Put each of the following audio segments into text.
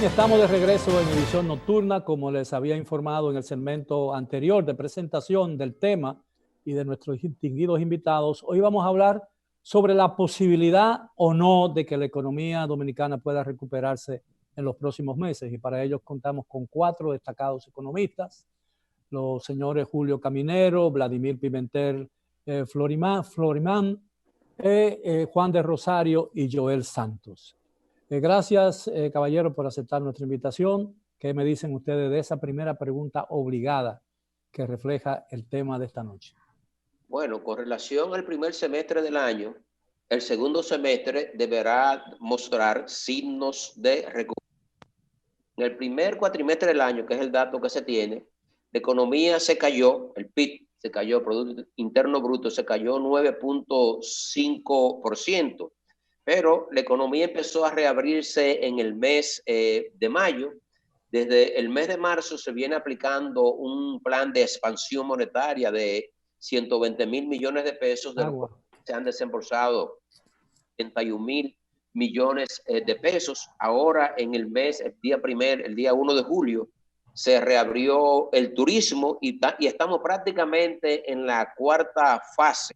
Estamos de regreso en edición nocturna, como les había informado en el segmento anterior de presentación del tema y de nuestros distinguidos invitados. Hoy vamos a hablar sobre la posibilidad o no de que la economía dominicana pueda recuperarse en los próximos meses. Y para ello contamos con 4 destacados economistas, los señores Julio Caminero, Vladimir Pimentel Florimán, Juan de Rosario y Joel Santos. Gracias, caballero, por aceptar nuestra invitación. ¿Qué me dicen ustedes de esa primera pregunta obligada que refleja el tema de esta noche? Bueno, con relación al primer semestre del año, el segundo semestre deberá mostrar signos de recuperación. En el primer cuatrimestre del año, que es el dato que se tiene, la economía se cayó, el PIB se cayó, el Producto Interno Bruto se cayó 9.5%, pero la economía empezó a reabrirse en el mes de mayo. Desde el mes de marzo se viene aplicando un plan de expansión monetaria de 120.000 millones de pesos, de los cuales se han desembolsado 71.000 millones de pesos. Ahora en el mes, el día 1 de julio, se reabrió el turismo y estamos prácticamente en la cuarta fase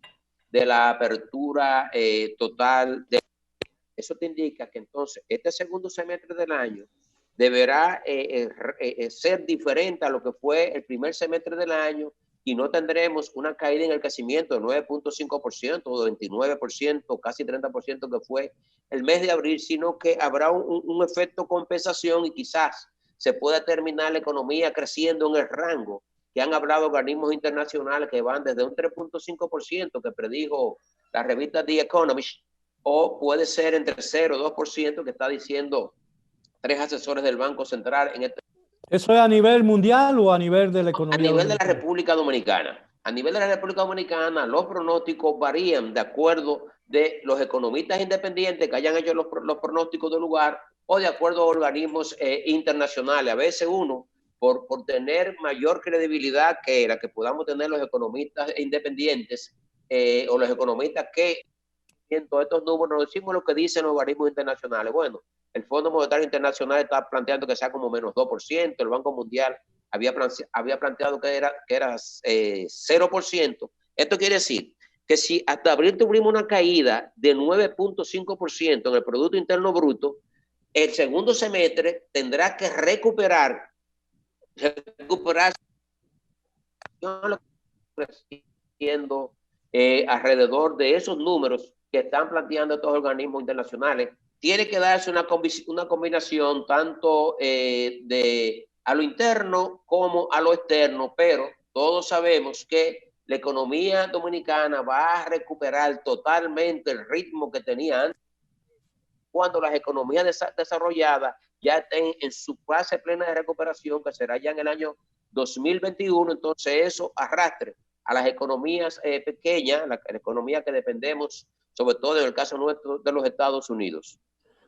de la apertura total. Eso te indica que entonces este segundo semestre del año deberá ser diferente a lo que fue el primer semestre del año y no tendremos una caída en el crecimiento de 9.5% o 29%, casi 30% que fue el mes de abril, sino que habrá un efecto compensación y quizás se pueda terminar la economía creciendo en el rango que han hablado organismos internacionales que van desde un 3.5% que predijo la revista The Economist, o puede ser entre 0 y 2% que está diciendo 3 asesores del Banco Central en este. ¿Eso es a nivel mundial o a nivel de la economía dominicana? A nivel de la República Dominicana. A nivel de la República Dominicana, los pronósticos varían de acuerdo de los economistas independientes que hayan hecho los pronósticos del lugar o de acuerdo a organismos internacionales. A veces uno, por tener mayor credibilidad que la que podamos tener los economistas independientes o los economistas que todos estos números, nos decimos lo que dicen los organismos internacionales. Bueno, el Fondo Monetario Internacional está planteando que sea como menos 2%, el Banco Mundial había planteado que era 0%. Esto quiere decir que si hasta abril tuvimos una caída de 9.5% en el Producto Interno Bruto, el segundo semestre tendrá que recuperar alrededor de esos números que están planteando estos organismos internacionales. Tiene que darse una combinación tanto a lo interno como a lo externo, pero todos sabemos que la economía dominicana va a recuperar totalmente el ritmo que tenía antes, cuando las economías desarrolladas ya estén en su fase plena de recuperación, que será ya en el año 2021, entonces eso arrastre a las economías pequeñas, la economía que dependemos, sobre todo en el caso nuestro, de los Estados Unidos.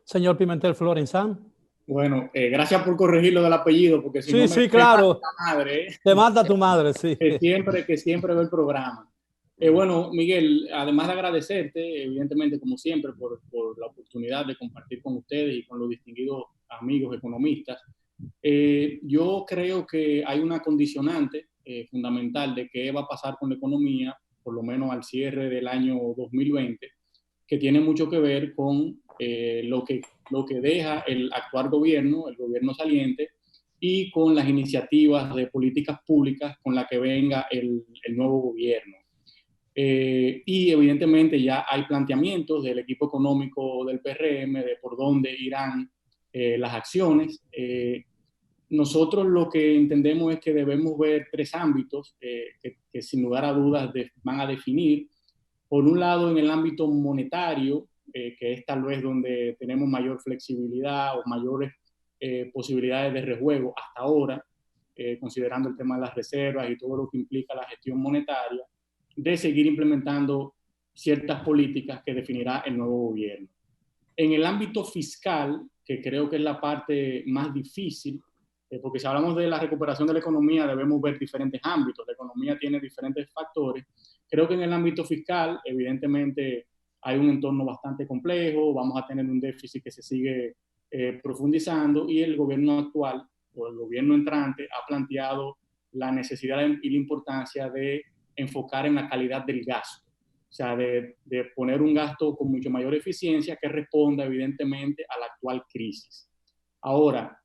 Señor Pimentel Florimán. Bueno, gracias por corregir lo del apellido, porque si sí, no sí, claro. Mata madre, te mata tu madre, sí. Que siempre ve el programa. Bueno, Miguel, además de agradecerte, evidentemente, como siempre, por la oportunidad de compartir con ustedes y con los distinguidos amigos economistas, yo creo que hay una condicionante fundamental de qué va a pasar con la economía, por lo menos al cierre del año 2020, que tiene mucho que ver con lo que deja el actual gobierno, el gobierno saliente, y con las iniciativas de políticas públicas con las que venga el nuevo gobierno. Y evidentemente ya hay planteamientos del equipo económico del PRM de por dónde irán las acciones. Nosotros lo que entendemos es que debemos ver 3 ámbitos que sin lugar a dudas van a definir. Por un lado, en el ámbito monetario, que es tal vez donde tenemos mayor flexibilidad o mayores posibilidades de rejuego hasta ahora, considerando el tema de las reservas y todo lo que implica la gestión monetaria, de seguir implementando ciertas políticas que definirá el nuevo gobierno. En el ámbito fiscal, que creo que es la parte más difícil, porque si hablamos de la recuperación de la economía debemos ver diferentes ámbitos, la economía tiene diferentes factores. Creo que en el ámbito fiscal, evidentemente, hay un entorno bastante complejo, vamos a tener un déficit que se sigue profundizando, y el gobierno actual o el gobierno entrante ha planteado la necesidad y la importancia de enfocar en la calidad del gasto, o sea, de poner un gasto con mucho mayor eficiencia que responda evidentemente a la actual crisis. Ahora,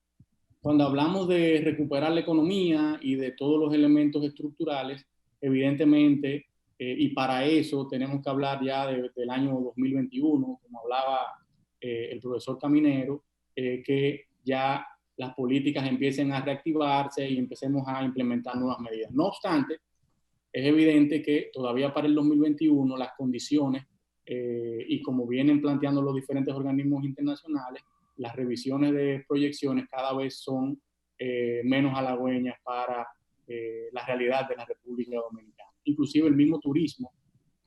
cuando hablamos de recuperar la economía y de todos los elementos estructurales, evidentemente, y para eso tenemos que hablar ya del año 2021, como hablaba el profesor Caminero, que ya las políticas empiecen a reactivarse y empecemos a implementar nuevas medidas. No obstante, es evidente que todavía para el 2021 las condiciones, y como vienen planteando los diferentes organismos internacionales, las revisiones de proyecciones cada vez son menos halagüeñas para la realidad de la República Dominicana. Inclusive el mismo turismo,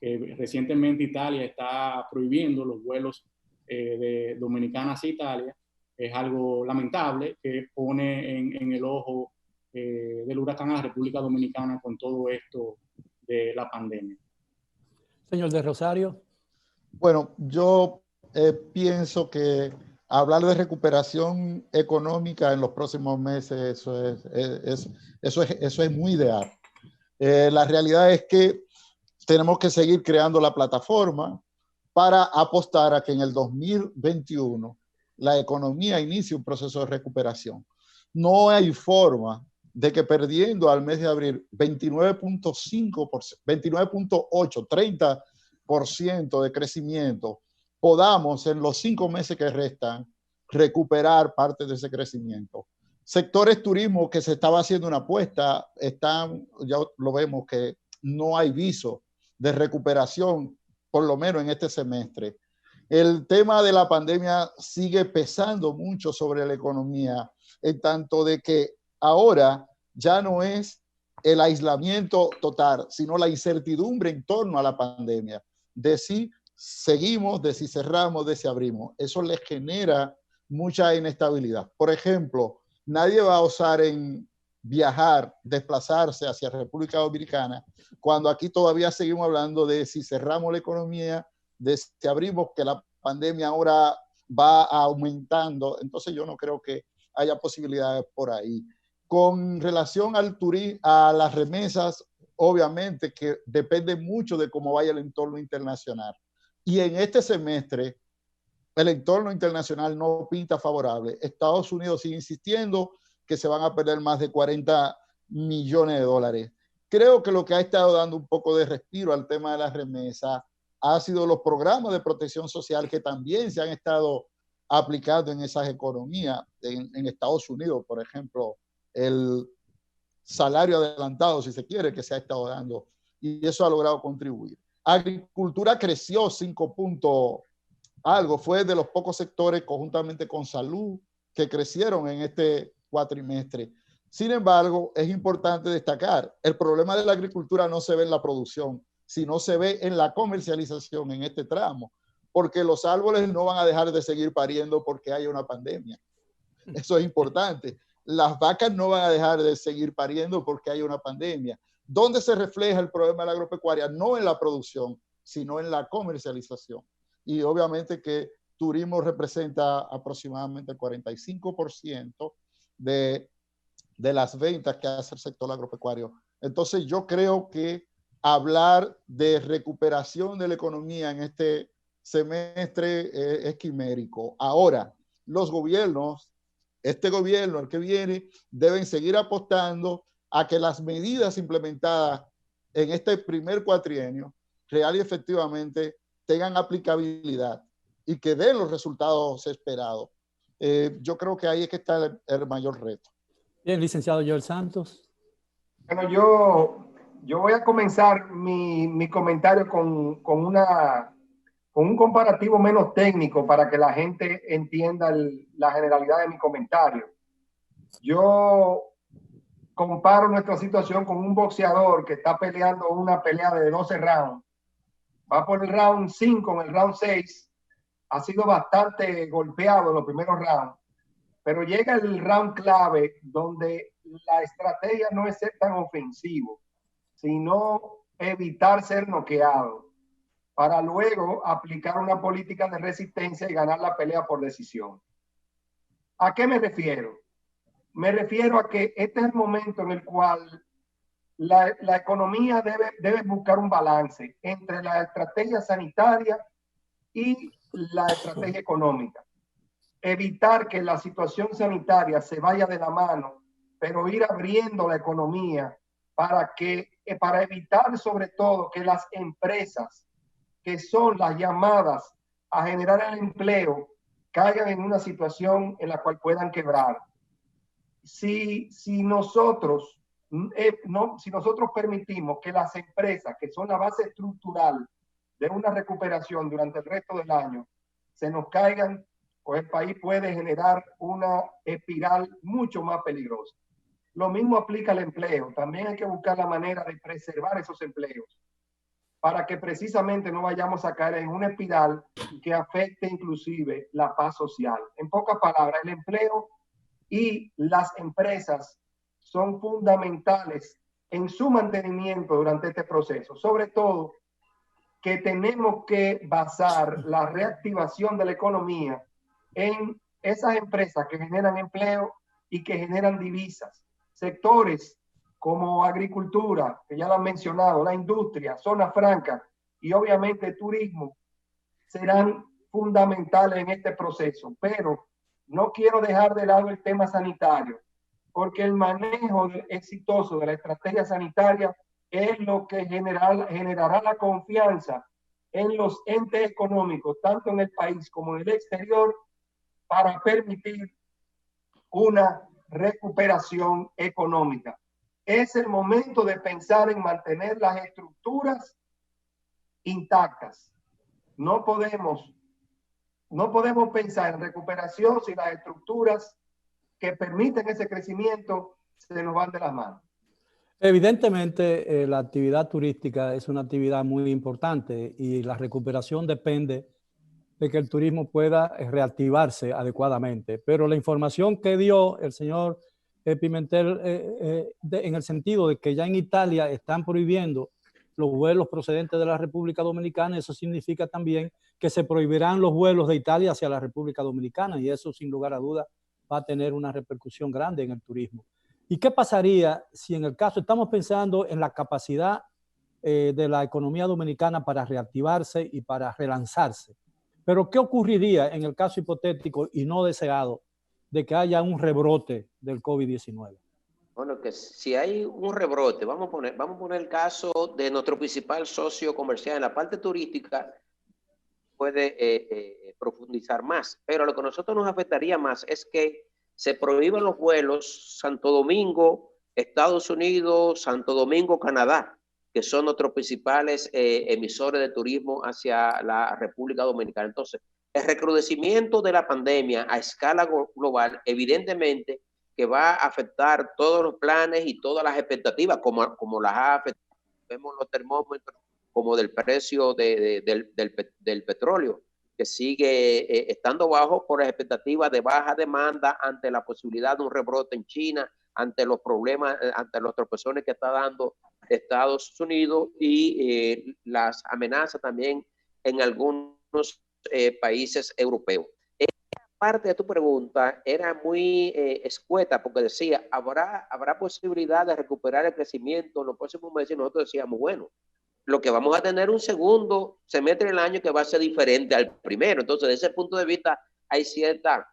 que recientemente Italia está prohibiendo los vuelos de Dominicana hacia Italia, es algo lamentable que pone en el ojo del huracán a la República Dominicana con todo esto de la pandemia. Señor de Rosario. Bueno, yo pienso que hablar de recuperación económica en los próximos meses, eso es muy ideal. La realidad es que tenemos que seguir creando la plataforma para apostar a que en el 2021 la economía inicie un proceso de recuperación. No hay forma de que perdiendo al mes de abril 29.5%, 29.8%, 30% de crecimiento, podamos en los 5 meses que restan recuperar parte de ese crecimiento. Sectores turismo que se estaba haciendo una apuesta, ya lo vemos que no hay viso de recuperación, por lo menos en este semestre. El tema de la pandemia sigue pesando mucho sobre la economía, en tanto de que ahora ya no es el aislamiento total, sino la incertidumbre en torno a la pandemia, de si seguimos, de si cerramos, de si abrimos. Eso les genera mucha inestabilidad. Por ejemplo, nadie va a osar en viajar, desplazarse hacia República Dominicana, cuando aquí todavía seguimos hablando de si cerramos la economía, de si abrimos, que la pandemia ahora va aumentando. Entonces yo no creo que haya posibilidades por ahí. Con relación al turismo, a las remesas, obviamente que depende mucho de cómo vaya el entorno internacional. Y en este semestre, el entorno internacional no pinta favorable. Estados Unidos sigue insistiendo que se van a perder más de 40 millones de dólares. Creo que lo que ha estado dando un poco de respiro al tema de las remesas ha sido los programas de protección social que también se han estado aplicando en esas economías. En Estados Unidos, por ejemplo, el salario adelantado, si se quiere, que se ha estado dando, y eso ha logrado contribuir. Agricultura creció 5 puntos algo, fue de los pocos sectores conjuntamente con salud que crecieron en este cuatrimestre. Sin embargo, es importante destacar, el problema de la agricultura no se ve en la producción, sino se ve en la comercialización en este tramo, porque los árboles no van a dejar de seguir pariendo porque hay una pandemia. Eso es importante. Las vacas no van a dejar de seguir pariendo porque hay una pandemia. ¿Dónde se refleja el problema de la agropecuaria? No en la producción, sino en la comercialización. Y obviamente que turismo representa aproximadamente el 45% de las ventas que hace el sector agropecuario. Entonces yo creo que hablar de recuperación de la economía en este semestre es quimérico. Ahora, los gobiernos, este gobierno, el que viene, deben seguir apostando a que las medidas implementadas en este primer cuatrienio real y efectivamente tengan aplicabilidad y que den los resultados esperados. Yo creo que ahí es que está el mayor reto. Bien, licenciado Joel Santos. Bueno, yo voy a comenzar mi comentario con un comparativo menos técnico para que la gente entienda la generalidad de mi comentario. Yo comparo nuestra situación con un boxeador que está peleando una pelea de 12 rounds. Va por el round 5, en el round 6 ha sido bastante golpeado en los primeros rounds, pero llega el round clave donde la estrategia no es ser tan ofensivo, sino evitar ser noqueado, para luego aplicar una política de resistencia y ganar la pelea por decisión. ¿A qué me refiero? Me refiero a que este es el momento en el cual la economía debe buscar un balance entre la estrategia sanitaria y la estrategia económica. Evitar que la situación sanitaria se vaya de la mano, pero ir abriendo la economía para evitar sobre todo que las empresas que son las llamadas a generar el empleo caigan en una situación en la cual puedan quebrar. Si nosotros permitimos que las empresas, que son la base estructural de una recuperación durante el resto del año, se nos caigan, pues el país puede generar una espiral mucho más peligrosa. Lo mismo aplica al empleo. También hay que buscar la manera de preservar esos empleos para que precisamente no vayamos a caer en una espiral que afecte inclusive la paz social. En pocas palabras, el empleo y las empresas son fundamentales en su mantenimiento durante este proceso. Sobre todo, que tenemos que basar la reactivación de la economía en esas empresas que generan empleo y que generan divisas. Sectores como agricultura, que ya lo han mencionado, la industria, zona franca y obviamente turismo serán fundamentales en este proceso. Pero no quiero dejar de lado el tema sanitario, porque el manejo exitoso de la estrategia sanitaria es lo que generará la confianza en los entes económicos, tanto en el país como en el exterior, para permitir una recuperación económica. Es el momento de pensar en mantener las estructuras intactas. No podemos pensar en recuperación si las estructuras que permiten ese crecimiento se nos van de las manos. Evidentemente, la actividad turística es una actividad muy importante y la recuperación depende de que el turismo pueda reactivarse adecuadamente. Pero la información que dio el señor Pimentel en el sentido de que ya en Italia están prohibiendo los vuelos procedentes de la República Dominicana, eso significa también que se prohibirán los vuelos de Italia hacia la República Dominicana y eso sin lugar a dudas va a tener una repercusión grande en el turismo. ¿Y qué pasaría si en el caso, estamos pensando en la capacidad de la economía dominicana para reactivarse y para relanzarse? Pero ¿qué ocurriría en el caso hipotético y no deseado de que haya un rebrote del COVID-19? Bueno, que si hay un rebrote, vamos a poner el caso de nuestro principal socio comercial en la parte turística, puede profundizar más, pero lo que a nosotros nos afectaría más es que se prohíben los vuelos Santo Domingo, Estados Unidos, Santo Domingo, Canadá, que son nuestros principales emisores de turismo hacia la República Dominicana. Entonces, el recrudecimiento de la pandemia a escala global, evidentemente, que va a afectar todos los planes y todas las expectativas, como las ha afectado. Vemos los termómetros como del precio del petróleo, que sigue estando bajo por las expectativas de baja demanda ante la posibilidad de un rebrote en China, ante los problemas, ante los tropezones que está dando Estados Unidos y las amenazas también en algunos países europeos. Parte de tu pregunta era muy escueta porque decía, ¿habrá posibilidad de recuperar el crecimiento en los próximos meses? Nosotros decíamos, bueno, lo que vamos a tener un segundo semestre del año que va a ser diferente al primero. Entonces, desde ese punto de vista, hay cierta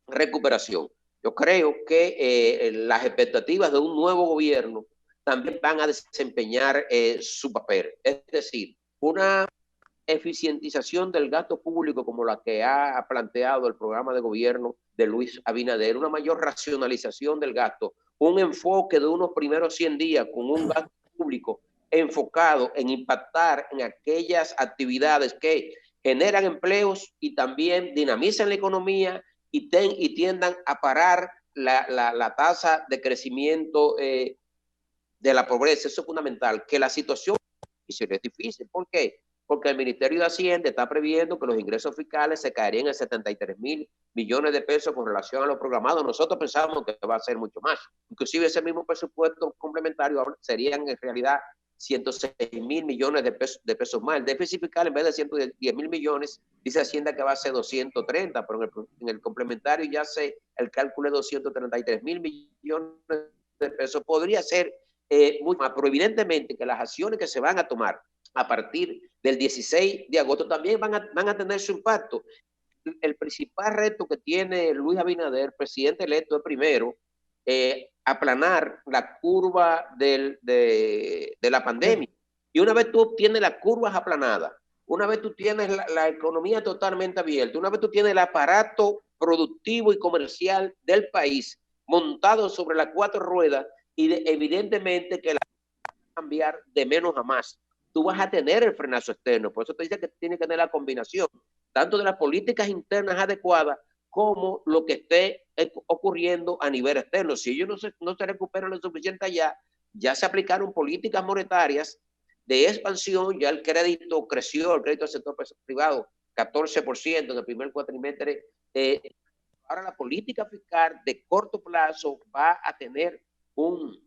recuperación. Yo creo que las expectativas de un nuevo gobierno también van a desempeñar su papel. Es decir, una eficientización del gasto público como la que ha planteado el programa de gobierno de Luis Abinader, una mayor racionalización del gasto, un enfoque de unos primeros 100 días con un gasto público enfocado en impactar en aquellas actividades que generan empleos y también dinamizan la economía y tiendan a parar la tasa de crecimiento de la pobreza. Eso es fundamental, que la situación es difícil. ¿Por qué? Porque el Ministerio de Hacienda está previendo que los ingresos fiscales se caerían en 73,000 millones de pesos con relación a lo programado. Nosotros pensamos que va a ser mucho más. Inclusive ese mismo presupuesto complementario serían en realidad 106,000 millones de pesos más. El déficit fiscal, en vez de 110,000 millones, dice Hacienda que va a ser 230, pero en el complementario ya se el cálculo de 233.000 millones de pesos. Podría ser mucho más, pero evidentemente que las acciones que se van a tomar a partir del 16 de agosto también van a tener su impacto. El principal reto que tiene Luis Abinader, presidente electo, es primero aplanar la curva de la pandemia. Y una vez tú tienes las curvas aplanadas, una vez tú tienes la economía totalmente abierta, una vez tú tienes el aparato productivo y comercial del país montado sobre las 4 ruedas, y evidentemente que la va a cambiar de menos a más. Tú vas a tener el frenazo externo. Por eso te dice que tiene que tener la combinación tanto de las políticas internas adecuadas como lo que esté ocurriendo a nivel externo. Si ellos no se recuperan lo suficiente allá, ya se aplicaron políticas monetarias de expansión, ya el crédito creció, el crédito del sector privado 14% en el primer cuatrimestre. Ahora la política fiscal de corto plazo va a tener un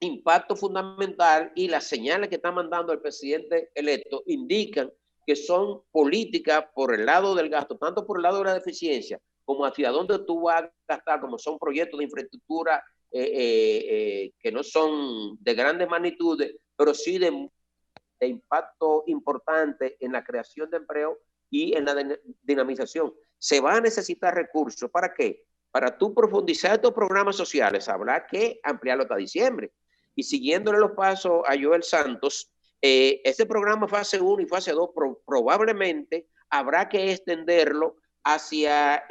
impacto fundamental, y las señales que está mandando el presidente electo indican que son políticas por el lado del gasto, tanto por el lado de la deficiencia como hacia dónde tú vas a gastar, como son proyectos de infraestructura que no son de grandes magnitudes, pero sí de impacto importante en la creación de empleo y en la dinamización. Se va a necesitar recursos. ¿Para qué? Para tú profundizar estos programas sociales, habrá que ampliarlo hasta diciembre. Y siguiéndole los pasos a Joel Santos, este programa fase 1 y fase 2 probablemente habrá que extenderlo hacia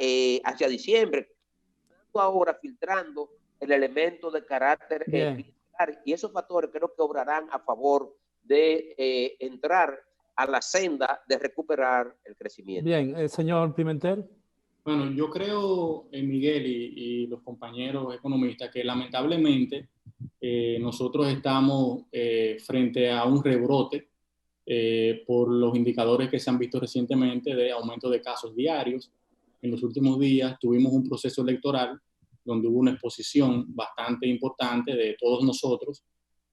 diciembre, ahora filtrando el elemento de carácter clientelar, y esos factores creo que obrarán a favor de entrar a la senda de recuperar el crecimiento. Bien, señor Pimentel. Bueno, yo creo, Miguel y los compañeros economistas, que lamentablemente nosotros estamos frente a un rebrote por los indicadores que se han visto recientemente de aumento de casos diarios. En los últimos días tuvimos un proceso electoral donde hubo una exposición bastante importante de todos nosotros,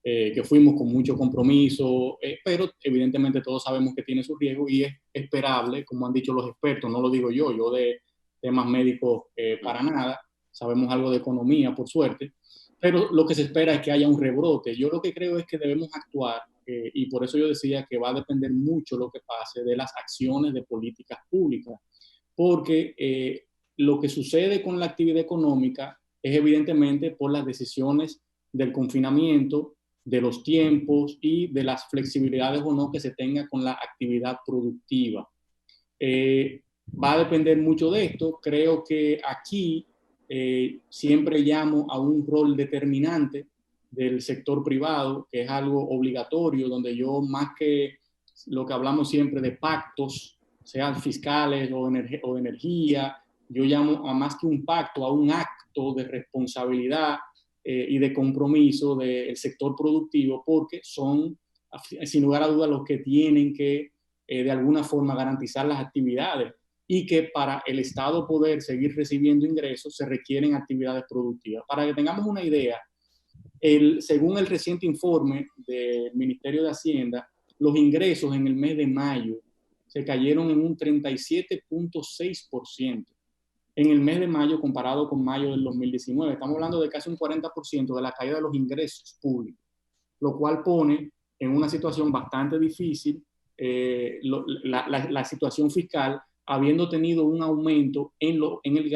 que fuimos con mucho compromiso, pero evidentemente todos sabemos que tiene su riesgo y es esperable, como han dicho los expertos, no lo digo yo de temas médicos para nada, sabemos algo de economía, por suerte, pero lo que se espera es que haya un rebrote. Yo lo que creo es que debemos actuar, y por eso yo decía que va a depender mucho lo que pase de las acciones de políticas públicas, porque lo que sucede con la actividad económica es evidentemente por las decisiones del confinamiento, de los tiempos y de las flexibilidades o no que se tenga con la actividad productiva. Va a depender mucho de esto. Creo que aquí siempre llamo a un rol determinante del sector privado, que es algo obligatorio, donde yo, más que lo que hablamos siempre de pactos, sean fiscales o de energía, yo llamo a más que un pacto, a un acto de responsabilidad y de compromiso del sector productivo, porque son, sin lugar a dudas, los que tienen que de alguna forma garantizar las actividades, y que para el Estado poder seguir recibiendo ingresos se requieren actividades productivas. Para que tengamos una idea, según el reciente informe del Ministerio de Hacienda, los ingresos en el mes de mayo se cayeron en un 37.6% en el mes de mayo comparado con mayo del 2019. Estamos hablando de casi un 40% de la caída de los ingresos públicos, lo cual pone en una situación bastante difícil la situación fiscal, habiendo tenido un aumento en el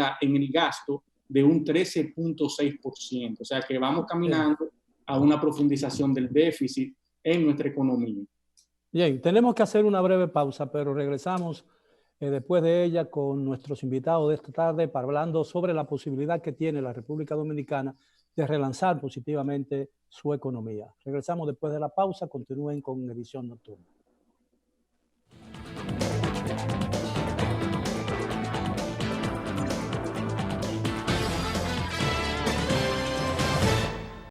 gasto de un 13.6%. O sea que vamos caminando a una profundización del déficit en nuestra economía. Bien, tenemos que hacer una breve pausa, pero regresamos después de ella con nuestros invitados de esta tarde para hablando sobre la posibilidad que tiene la República Dominicana de relanzar positivamente su economía. Regresamos después de la pausa, continúen con Edición Nocturna.